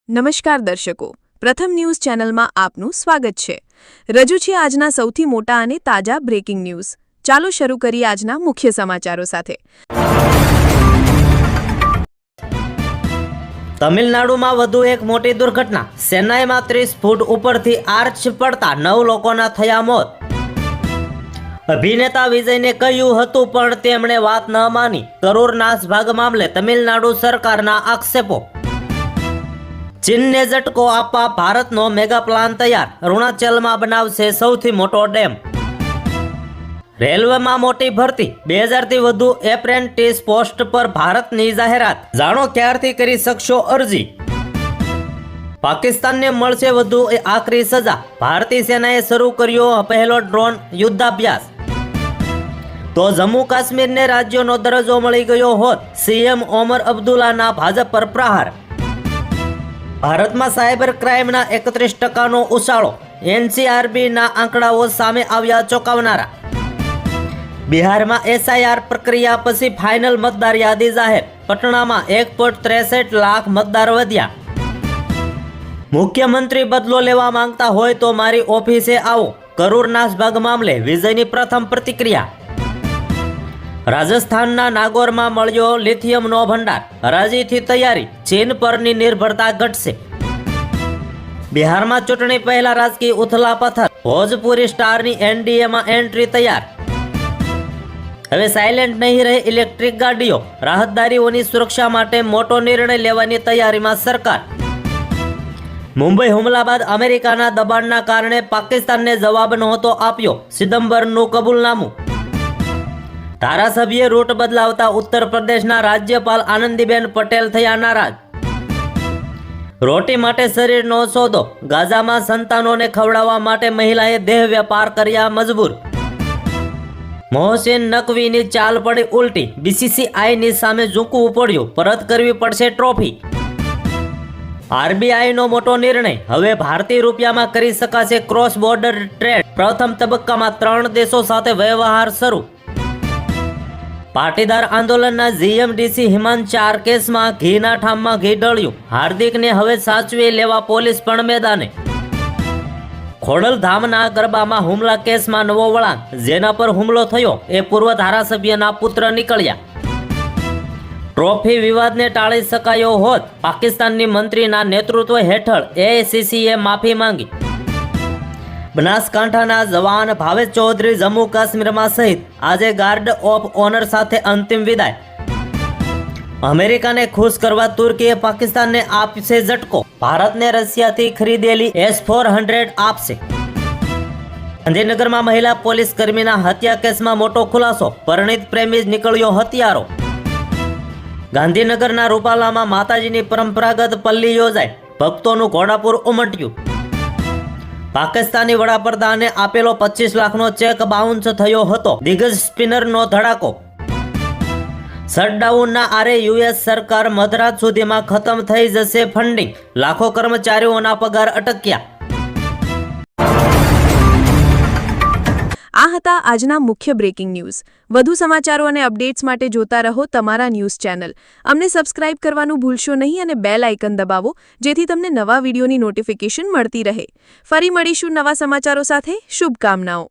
નમસ્કાર દર્શકો, પ્રથમ ન્યૂઝ ચેનલમાં આપનું સ્વાગત છે। રજૂ છે આજના સૌથી મોટા અને તાજા બ્રેકિંગ ન્યૂઝ। ચાલો શરૂ કરીએ આજના મુખ્ય સમાચારો સાથે। તમિલનાડુમાં વધુ એક મોટી દુર્ઘટના। ચેન્નાઈમાં 30 ફૂટ ઉપરથી આર્ચ પડતા 9 લોકોના થયા મોત। અભિનેતા વિજયને કહ્યું હતું પણ તેમણે વાત ન માની। કરોડ નાસભાગ મામલે તમિલનાડુ સરકારના આક્ષેપો। ચીનને ઝટકો આપવા ભારતનો મેગા પ્લાન તૈયાર। અરુણાચલમાં બનાવશે સૌથી મોટો ડેમ। રેલવેમાં મોટી ભરતી, 2000થી વધુ એપ્રેન્ટિસ પોસ્ટ પર ભારતની જાહેરાત। જાણો ક્યારથી કરી શકશો અરજી। પાકિસ્તાનને મળશે વધુ આકરી સજા। ભારતીય સેનાએ શરૂ કર્યો પહેલો ડ્રોન યુદ્ધાભ્યાસ। તો જમ્મુ કાશ્મીરને રાજ્યનો દરજ્જો મળી ગયો હોત, સીએમ ઓમર અબ્દુલ્લાના ભાજપ પર પ્રહાર। ભારતમાં સાયબર ક્રાઇમના 31%નો ઉછાળો। એનસીઆરબીના આંકડાઓ સામે આવ્યા ચોંકાવનારા। બિહારમાં એસઆઈઆર પ્રક્રિયા પછી ફાઇનલ મતદાર યાદી જાહેર। પટણામાં 1.63 લાખ મતદાર વધ્યા। મુખ્યમંત્રી બદલો લેવા માંગતા હોય તો મારી ઓફિસે આવો। કરોડ નાસભાગ મામલે વિજયની પ્રથમ પ્રતિક્રિયા। રાજસ્થાનના નાગોરમાં મળ્યો લિથિયમનો ભંડાર। હરાજીથી તૈયારી, ચીન પરની નિર્ભરતા ઘટશે। બિહારમાં ચૂંટણી પહેલા રાજકીય ઉથલાપથલ। ભોજપુરી સ્ટારની એનડીએમાં એન્ટ્રી તૈયાર। હવે સાયલેન્ટ નહીં રહે ઇલેક્ટ્રિક ગાડીઓ। રાહતદારીઓની સુરક્ષા માટે મોટો નિર્ણય લેવાની તૈયારીમાં સરકાર। મુંબઈ હુમલા બાદ અમેરિકાના દબાણના કારણે પાકિસ્તાનને જવાબ નહોતો આપ્યો, ચિદમ્બરમનું કબૂલનામું। ધારાસભ્યે રૂટ બદલાવતા ઉત્તર પ્રદેશના રાજ્યપાલ આનંદીબેન પટેલ થયા નારાજ। રોટી માટે શરીરનો સોદો। ગાઝામાં સંતાનોને ખવડાવવા માટે મહિલાએ દેહ વેપાર કર્યા મજબૂર। મોહસિન નકવીની ચાલ પડી ઉલટી। બીસીસીઆઈની સામે ઝૂકવું પડ્યું, પરત કરવી પડશે ટ્રોફી। આરબીઆઈનો મોટો નિર્ણય, હવે ભારતીય રૂપિયામાં કરી શકાશે ક્રોસ બોર્ડર ટ્રેડ। પ્રથમ તબક્કામાં 3 દેશો સાથે વ્યવહાર શરૂ। પાટીદાર આંદોલનના જીએમડીસી હિમાંચાર કેસમાં ઘીના ઠામમાં ઘી ઢળ્યું। હાર્દિકને હવે સાચવી લેવા પોલીસ પણ મેદાને। ખોડલધામના ગરબામાં હુમલા કેસમાં નવો વળાંક। જેના પર હુમલો થયો એ પૂર્વ ધારાસભ્યના પુત્ર નીકળ્યા। ટ્રોફી વિવાદને ટાળી શકાયો હોત, પાકિસ્તાનની મંત્રીના નેતૃત્વ હેઠળ એઆઈસીસીએ માફી માંગી। બનાસકાંઠાના જવાન ભાવેશ ચૌધરી જમ્મુ કાશ્મીરમાં શહીદ। આજે ગાર્ડ ઓફ ઓનર સાથે અંતિમ વિદાય। અમેરિકાને ખુશ કરવા તુર્કીએ પાકિસ્તાનને આપશે ઝટકો। ભારતને રશિયાથી ખરીદેલી S-400 આપશે। ગાંધીનગરમાં મહિલા પોલીસ કર્મીના હત્યા કેસમાં મોટો ખુલાસો। પરિણીત પ્રેમી જ નીકળ્યો હત્યારો। ગાંધીનગરના રૂપાલામાં માતાજીની પરંપરાગત પલ્લી યોજાઈ। ભક્તોનું ઘોડાપુર ઉમટ્યું। પાકિસ્તાની વડાપ્રધાને આપેલો 25 લાખનો ચેક બાઉન્સ થયો હતો। દિગ્ગજ સ્પિનરનો ધડાકો। શટડાઉનના આરે યુએસ સરકાર મધરાત સુધીમાં ખતમ થઈ જશે ફંડિંગ। લાખો કર્મચારીઓના પગાર અટક્યા। આ હતા આજના મુખ્ય બ્રેકિંગ ન્યૂઝ। વધુ સમાચારો અને અપડેટ્સ માટે જોતા રહો તમારા ન્યૂઝ ચેનલ। અમને સબસ્ક્રાઇબ કરવાનું ભૂલશો નહીં અને બેલ આઇકન દબાવો, જેથી તમને નવા વિડીયોની નોટિફિકેશન મળતી રહે। ફરી મળીશું નવા સમાચારો સાથે। શુભકામનાઓ।